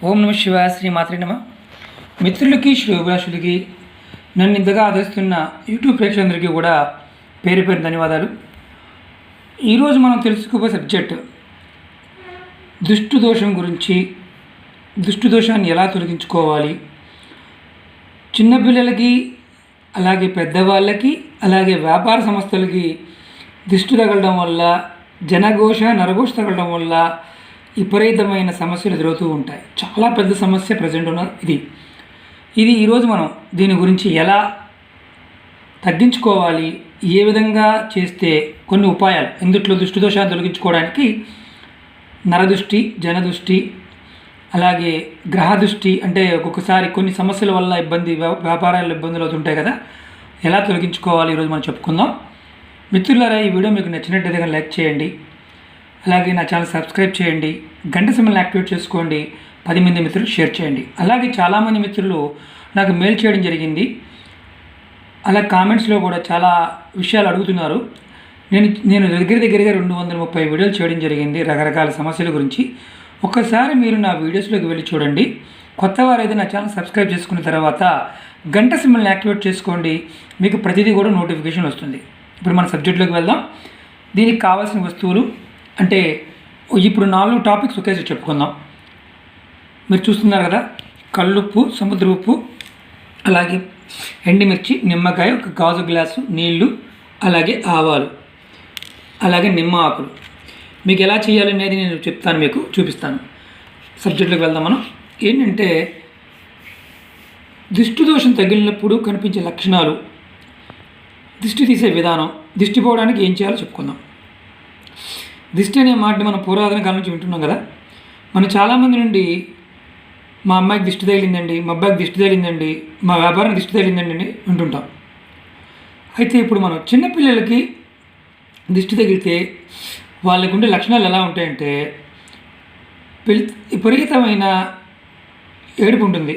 ఓం నమ శివాయ, శ్రీ మాత్రే నమ. మిత్రులకి, శ్రేయోభిలాషులకి, నన్ను ఇంతగా ఆదరిస్తున్న యూట్యూబ్ ప్రేక్షకులందరికీ కూడా పేరు పేరు ధన్యవాదాలు. ఈరోజు మనం తెలుసుకోబోయే సబ్జెక్ట్ దుష్టు దోషం గురించి. దుష్టు దోషాన్ని ఎలా తొలగించుకోవాలి, చిన్నపిల్లలకి అలాగే పెద్దవాళ్ళకి అలాగే వ్యాపార సంస్థలకి దిష్టి తగలడం వల్ల, జనఘోష నరఘోష తగలడం వల్ల విపరీతమైన సమస్యలు ఎదురవుతూ ఉంటాయి. చాలా పెద్ద సమస్య ప్రజెంట్ ఉన్న ఇది ఈరోజు మనం దీని గురించి ఎలా తగ్గించుకోవాలి, ఏ విధంగా చేస్తే కొన్ని ఉపాయాలు. ఇందుట్లో దృష్టి దోషాన్ని తొలగించుకోవడానికి నరదృష్టి, జనదృష్టి, అలాగే గ్రహ దృష్టి, అంటే ఒక్కొక్కసారి కొన్ని సమస్యల వల్ల వ్యాపారాల్లో ఇబ్బందులు అవుతుంటాయి కదా, ఎలా తొలగించుకోవాలి ఈరోజు మనం చెప్పుకుందాం. మిత్రులారా, ఈ వీడియో మీకు నచ్చినట్టయితే లైక్ చేయండి, అలాగే నా ఛానల్ సబ్స్క్రైబ్ చేయండి, గంట సింబల్ని యాక్టివేట్ చేసుకోండి, 10 మంది మిత్రులు షేర్ చేయండి. అలాగే చాలామంది మిత్రులు నాకు మెయిల్ చేయడం జరిగింది, అలా కామెంట్స్లో కూడా చాలా విషయాలు అడుగుతున్నారు. నేను దగ్గరగా 230 వీడియోలు చేయడం జరిగింది రకరకాల సమస్యల గురించి. ఒక్కసారి మీరు నా వీడియోస్లోకి వెళ్ళి చూడండి. కొత్త వారైతే నా ఛానల్ సబ్స్క్రైబ్ చేసుకున్న తర్వాత గంట సింబల్ని యాక్టివేట్ చేసుకోండి, మీకు ప్రతిదీ కూడా నోటిఫికేషన్ వస్తుంది. ఇప్పుడు మన సబ్జెక్ట్లోకి వెళ్దాం. దీనికి కావాల్సిన వస్తువులు అంటే ఇప్పుడు 4 టాపిక్స్ ఒకేసారి చెప్పుకుందాం. మీరు చూస్తున్నారు కదా, కల్లుప్పు, సముద్ర ఉప్పు, అలాగే ఎండుమిర్చి, నిమ్మకాయ, ఒక గాజు గ్లాసు నీళ్లు, అలాగే ఆవాలు, అలాగే నిమ్మ ఆకులు. మీకు ఎలా చేయాలి అనేది నేను చెప్తాను, మీకు చూపిస్తాను. సబ్జెక్ట్లోకి వెళ్దాం. మనం ఏంటంటే దిష్టి దోషం తగిలినప్పుడు కనిపించే లక్షణాలు, దిష్టి తీసే విధానం, దిష్టి పోవడానికి ఏం చేయాలో చెప్పుకుందాం. దిష్టి అనే మాటని మనం పురాతన కాలం నుంచి వింటున్నాం కదా. మనం చాలామంది నుండి మా అమ్మాయికి దిష్టి తగిలిందండి, మా అబ్బాయికి దిష్టి తగిలిందండి, మా వ్యాపారం దిష్టి తగిలిందండి అని వింటుంటాం. అయితే ఇప్పుడు మనం చిన్నపిల్లలకి దిష్టి తగిలితే వాళ్ళకు ఉండే లక్షణాలు ఎలా ఉంటాయంటే, విపరీతమైన ఏడుపు ఉంటుంది,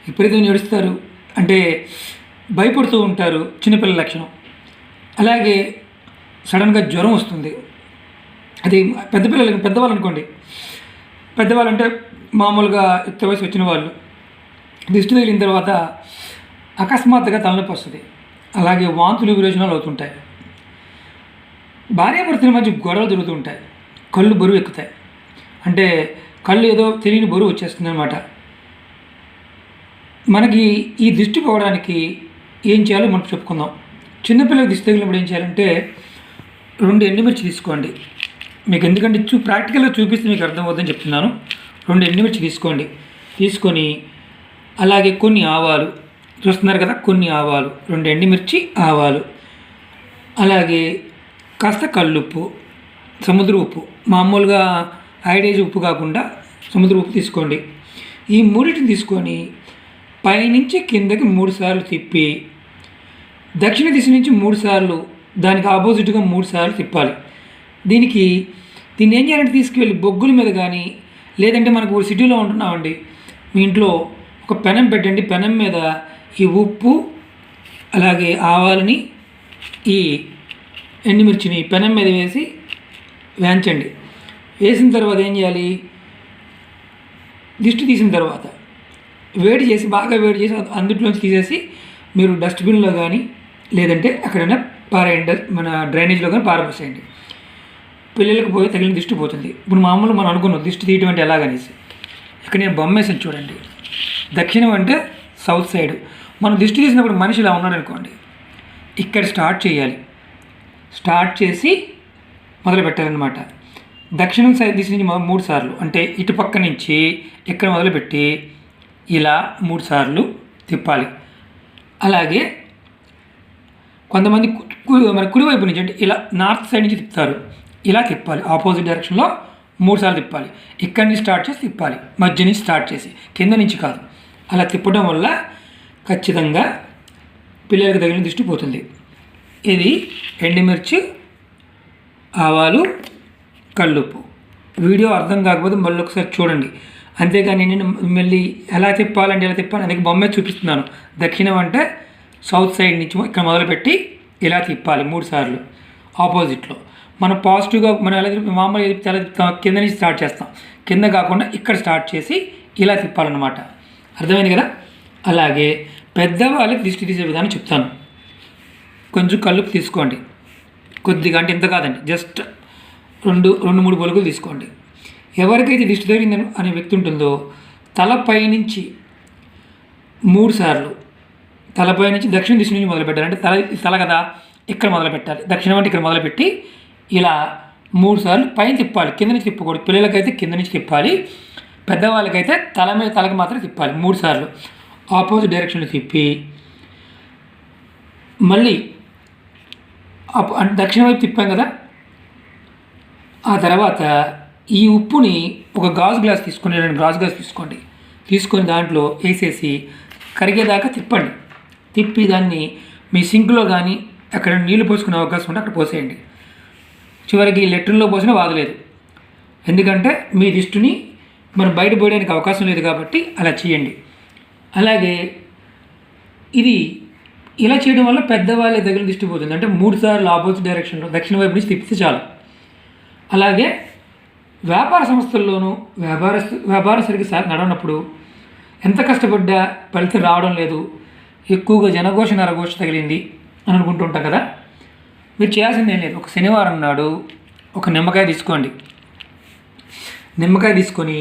విపరీతంగా ఏడుస్తారు, అంటే భయపడుతూ ఉంటారు, చిన్నపిల్లల లక్షణం. అలాగే సడన్గా జ్వరం వస్తుంది. అది పెద్దవాళ్ళు అనుకోండి, పెద్దవాళ్ళు అంటే మామూలుగా యుక్త వయసు వచ్చిన వాళ్ళు దిష్టి తగిలిన తర్వాత అకస్మాత్తుగా తలనొప్పి వస్తుంది, అలాగే వాంతులు విరోచనాలు అవుతుంటాయి, భార్యాభర్తల మధ్య గొడవలు జరుగుతుంటాయి, కళ్ళు బరువు ఎక్కుతాయి, అంటే కళ్ళు ఏదో తెలియని బరువు వచ్చేస్తుంది అనమాట. మనకి ఈ దిష్టి పోవడానికి ఏం చేయాలో మనం చెప్పుకుందాం. చిన్నపిల్లలకు దిష్టి తగిలినప్పుడు ఏం చేయాలంటే 2 ఎండుమిర్చి తీసుకోండి. మీకు ఎందుకంటే ప్రాక్టికల్గా చూపిస్తే మీకు అర్థమవుతుందని చెప్తున్నాను. 2 ఎండుమిర్చి తీసుకొని అలాగే కొన్ని ఆవాలు చూస్తున్నారు కదా, కొన్ని ఆవాలు, 2 ఎండుమిర్చి, ఆవాలు, అలాగే కాస్త కల్లుప్పు, సముద్ర ఉప్పు, మామూలుగా ఐడేజ్ ఉప్పు కాకుండా సముద్ర ఉప్పు తీసుకోండి. ఈ మూడింటిని తీసుకొని పైనుంచి కిందకి 3 సార్లు తిప్పి, దక్షిణ దిశ నుంచి 3 సార్లు, దానికి ఆపోజిట్గా 3 సార్లు తిప్పాలి. దీన్ని ఏం చేయాలంటే తీసుకువెళ్ళి బొగ్గుల మీద కానీ, లేదంటే మనకు సిటీలో ఉంటున్నామండి, మీ ఇంట్లో ఒక పెనం పెట్టండి, పెనం మీద ఈ ఉప్పు అలాగే ఆవాలని ఈ ఎండుమిర్చిని పెనం మీద వేసి వేయించండి. వేసిన తర్వాత ఏం చేయాలి, దిష్టి తీసిన తర్వాత బాగా వేడి చేసి అందులోంచి తీసేసి మీరు డస్ట్బిన్లో కానీ లేదంటే ఎక్కడైనా పారేయండి, మన డ్రైనేజ్లో కానీ పారపోసేయండి. పిల్లలకు పోయి తగిలిన దిష్టి పోతుంది. ఇప్పుడు మామూలు మనం అనుకున్నాం దిష్టి తీయటం అంటే ఎలాగనేసి, ఇక్కడ నేను బొమ్మేసాను చూడండి. దక్షిణం అంటే సౌత్ సైడ్. మనం దిష్టి తీసినప్పుడు మనిషి ఇలా ఉన్నాడు అనుకోండి, ఇక్కడ స్టార్ట్ చేయాలి, స్టార్ట్ చేసి మొదలు పెట్టాలన్నమాట. దక్షిణం సైడ్ దిశ నుంచి 3 సార్లు, అంటే ఇటు పక్క నుంచి ఇక్కడ మొదలుపెట్టి ఇలా 3 సార్లు తిప్పాలి. అలాగే కొంతమంది మన కుడివైపు నుంచి అంటే ఇలా నార్త్ సైడ్ నుంచి తిప్పుతారు, ఇలా తిప్పాలి, ఆపోజిట్ డైరెక్షన్లో 3 సార్లు తిప్పాలి. ఇక్కడి నుంచి స్టార్ట్ చేసి తిప్పాలి, మధ్య నుంచి స్టార్ట్ చేసి, కింద నుంచి కాదు. అలా తిప్పడం వల్ల ఖచ్చితంగా పిల్లలకు తగిలిన దిష్టి పోతుంది. ఇది ఎండుమిర్చి, ఆవాలు, కల్లుప్పు. వీడియో అర్థం కాకపోతే మళ్ళీ ఒకసారి చూడండి. అంతేగాని నేను మళ్ళీ ఎలా తిప్పాలంటే ఎలా తిప్పాలి అందుకే బొమ్మే చూపిస్తున్నాను. దక్షిణం అంటే సౌత్ సైడ్ నుంచి ఇక్కడ మొదలుపెట్టి ఇలా తిప్పాలి 3 సార్లు ఆపోజిట్లో. మనం పాజిటివ్గా మనం ఎలా మామూలుగా ఎలా తిప్పుతాం, కింద నుంచి స్టార్ట్ చేస్తాం, కింద కాకుండా ఇక్కడ స్టార్ట్ చేసి ఇలా తిప్పాలన్నమాట. అర్థమైంది కదా. అలాగే పెద్దవాళ్ళకి దిష్టి తీసే విధానం చెప్తాను. కొంచెం కల్లుపు తీసుకోండి, కొద్దిగా, అంటే ఇంత కాదండి, జస్ట్ 2-3 పొలుగులు తీసుకోండి. ఎవరికైతే దిష్టి తగిలింది అనే వ్యక్తి ఉంటుందో తలపై నుంచి 3 సార్లు, తలపై నుంచి దక్షిణ దిశ నుంచి మొదలు పెట్టాలి. అంటే తల కదా, ఇక్కడ మొదలు పెట్టాలి. దక్షిణం అంటే ఇక్కడ మొదలుపెట్టి ఇలా 3 సార్లు పైన తిప్పాలి. కింద నుంచి తిప్పకూడదు. పిల్లలకైతే కింద నుంచి తిప్పాలి, పెద్దవాళ్ళకైతే తలకి మాత్రం తిప్పాలి. 3 సార్లు ఆపోజిట్ డైరెక్షన్లో తిప్పి మళ్ళీ దక్షిణ వైపు తిప్పాం కదా. ఆ తర్వాత ఈ ఉప్పుని ఒక గాజు గ్లాస్ తీసుకొని, 2 గాజు గ్లాస్ తీసుకొని దాంట్లో వేసేసి కరిగేదాకా తిప్పండి. తిప్పి దాన్ని మీ సింక్లో కానీ అక్కడ నీళ్లు పోసుకునే అవకాశం ఉంటే అక్కడ పోసేయండి. చివరికి లెట్రిన్లో పోసినా బాధలేదు, ఎందుకంటే మీ దిష్టిని మనం బయట పోయడానికి అవకాశం లేదు కాబట్టి అలా చేయండి. అలాగే ఇది ఇలా చేయడం వల్ల పెద్దవాళ్ళ దగ్గర దిష్టి పోతుంది. అంటే 3 సార్లు ఆపోజిట్ డైరెక్షన్లో దక్షిణ వైపు నుంచి తిప్పితే చాలు. అలాగే వ్యాపార సంస్థల్లోనూ వ్యాపారం సరిగ్గా నడవనప్పుడు ఎంత కష్టపడ్డా ఫలితం రావడం లేదు, ఎక్కువగా జనఘోష నరఘోష తగిలింది అని అనుకుంటూ ఉంటాం కదా. మీరు చేయాల్సింది ఏం లేదు. ఒక శనివారం నాడు ఒక నిమ్మకాయ తీసుకోండి. నిమ్మకాయ తీసుకొని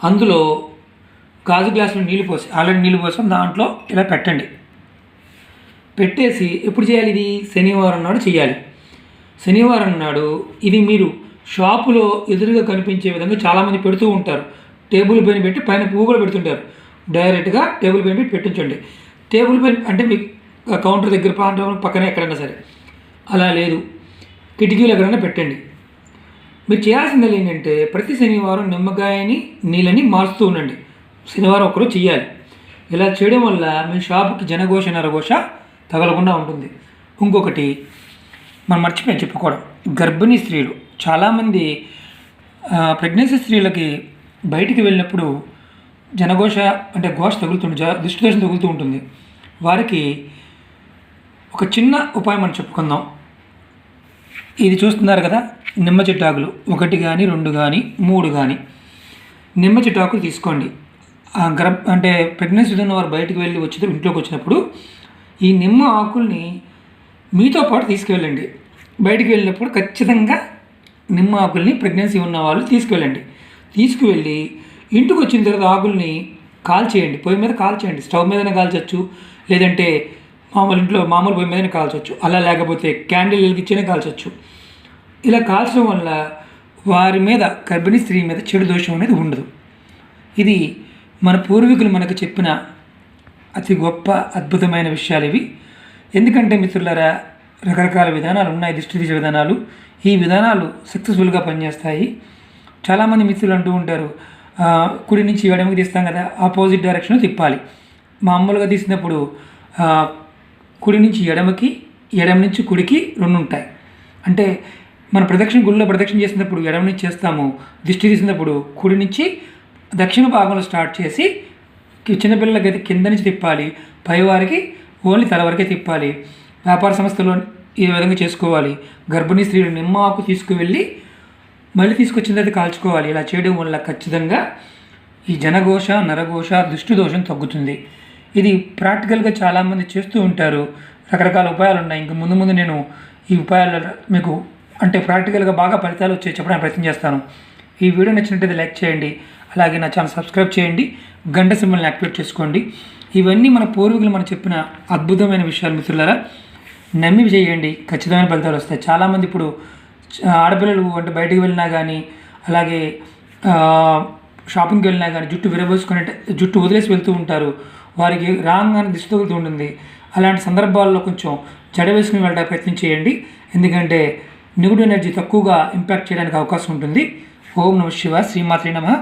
అందులో గాజు గ్లాసులో నీళ్ళు పోసి, ఆల్రెడీ నీళ్ళు పోసి దాంట్లో ఇలా పెట్టండి. పెట్టేసి ఎప్పుడు చేయాలి? ఇది శనివారం నాడు చేయాలి. శనివారం నాడు ఇది మీరు షాపులో ఎదురుగా కనిపించే విధంగా చాలామంది పెడుతూ ఉంటారు. టేబుల్ పైన పెట్టి పైన పువ్వు కూడా పెడుతుంటారు. డైరెక్ట్గా టేబుల్ పైన పెట్టి పెట్టించండి. టేబుల్ పైన అంటే మీ కౌంటర్ దగ్గర పక్కన ఎక్కడైనా సరే, అలా లేదు కిటికీలు ఎక్కడైనా పెట్టండి. మీరు చేయాల్సింది ఏంటంటే ప్రతి శనివారం నిమ్మకాయని నీళ్ళని మార్చుతూ ఉండండి. శనివారం ఒకరోజు చేయాలి. ఇలా చేయడం వల్ల మీ షాపుకి జనఘోష నరఘోష తగలకుండా ఉంటుంది. ఇంకొకటి మనం మర్చిపోయి చెప్పుకోవడం, గర్భిణీ స్త్రీలు చాలామంది ప్రెగ్నెన్సీ స్త్రీలకి బయటికి వెళ్ళినప్పుడు జనఘోష అంటే ఘోష తగులుతుంది, దిష్టి దోషం తగులుతూ ఉంటుంది. వారికి ఒక చిన్న ఉపాయం మనం చెప్పుకుందాం. ఇది చూస్తున్నారు కదా, నిమ్మ చిట్టాకులు 1 కానీ 2 కానీ 3 కానీ నిమ్మ చిట్టాకులు తీసుకోండి. అంటే ప్రెగ్నెన్సీ ఉన్న వారు బయటికి వెళ్ళి ఇంట్లోకి వచ్చినప్పుడు ఈ నిమ్మ ఆకుల్ని మీతో పాటు తీసుకువెళ్ళండి. బయటికి వెళ్ళినప్పుడు ఖచ్చితంగా నిమ్మ ఆకుల్ని ప్రెగ్నెన్సీ ఉన్న వాళ్ళు తీసుకువెళ్ళండి. తీసుకువెళ్ళి ఇంటికి వచ్చిన తర్వాత ఆకుల్ని కాల్చేయండి. పొయ్యి మీద కాల్చేయండి. స్టవ్ మీదనే కాల్చవచ్చు, లేదంటే మామూలు పొయ్యి మీదనే కాల్చవచ్చు. అలా లేకపోతే క్యాండిల్ వెలిగించేనే కాల్చవచ్చు. ఇలా కాల్చడం వల్ల వారి మీద, గర్భిణీ స్త్రీ మీద చెడు దోషం అనేది ఉండదు. ఇది మన పూర్వీకులు మనకు చెప్పిన అతి గొప్ప అద్భుతమైన విషయాలు ఇవి. ఎందుకంటే మిత్రులారా, రకరకాల విధానాలు ఉన్నాయి, దిష్టి తీసే విధానాలు. ఈ విధానాలు సక్సెస్ఫుల్గా పనిచేస్తాయి. చాలామంది మిత్రులు అంటూ ఉంటారు, కుడి నుంచి ఎడమకి తీస్తాం కదా, ఆపోజిట్ డైరెక్షన్లో తిప్పాలి. మామూలుగా తీసినప్పుడు కుడి నుంచి ఎడమకి, ఎడమ నుంచి కుడికి 2 ఉంటాయి. అంటే మన గుళ్ళో ప్రదక్షిణ చేసినప్పుడు ఎడమ నుంచి చేస్తాము, దిష్టి తీసినప్పుడు కుడి నుంచి దక్షిణ భాగంలో స్టార్ట్ చేసి చిన్నపిల్లలకైతే కింద నుంచి తిప్పాలి, పైవారికి ఓన్లీ తల వరకే తిప్పాలి. వ్యాపార సంస్థలో ఈ విధంగా చేసుకోవాలి. గర్భిణీ స్త్రీలు నిమ్మ ఆకు తీసుకువెళ్ళి మళ్ళీ తీసుకొచ్చిన తర్వాత కాల్చుకోవాలి. ఇలా చేయడం వల్ల ఖచ్చితంగా ఈ జనఘోష నరఘోష దృష్టి దోషం తగ్గుతుంది. ఇది ప్రాక్టికల్గా చాలామంది చేస్తూ ఉంటారు. రకరకాల ఉపాయాలు ఉన్నాయి. ఇంక ముందు నేను ఈ ఉపాయాలు మీకు అంటే ప్రాక్టికల్గా బాగా ఫలితాలు వచ్చే చెప్పడానికి ప్రయత్నం చేస్తాను. ఈ వీడియో నచ్చినట్టయితే లైక్ చేయండి. అలాగే నా ఛానల్ సబ్స్క్రైబ్ చేయండి. గంట సింబల్ని యాక్టివేట్ చేసుకోండి. ఇవన్నీ మన పూర్వీకులు మనకు చెప్పిన అద్భుతమైన విషయాలు మిత్రులారా. నమ్మి చేయండి, ఖచ్చితమైన ఫలితాలు వస్తాయి. చాలామంది ఇప్పుడు ఆడపిల్లలు అంటే బయటికి వెళ్ళినా కానీ, అలాగే షాపింగ్కి వెళ్ళినా కానీ జుట్టు వదిలేసి వెళ్తూ ఉంటారు. వారికి రాగానే దిష్టి తగులుతూ ఉంటుంది. అలాంటి సందర్భాల్లో కొంచెం జడ వేసుకుని వెళ్ళడానికి ప్రయత్నం చేయండి. ఎందుకంటే నెగిటివ్ ఎనర్జీ తక్కువగా ఇంపాక్ట్ చేయడానికి అవకాశం ఉంటుంది. ఓం నమః శివాయ. శ్రీమాత్రే నమః.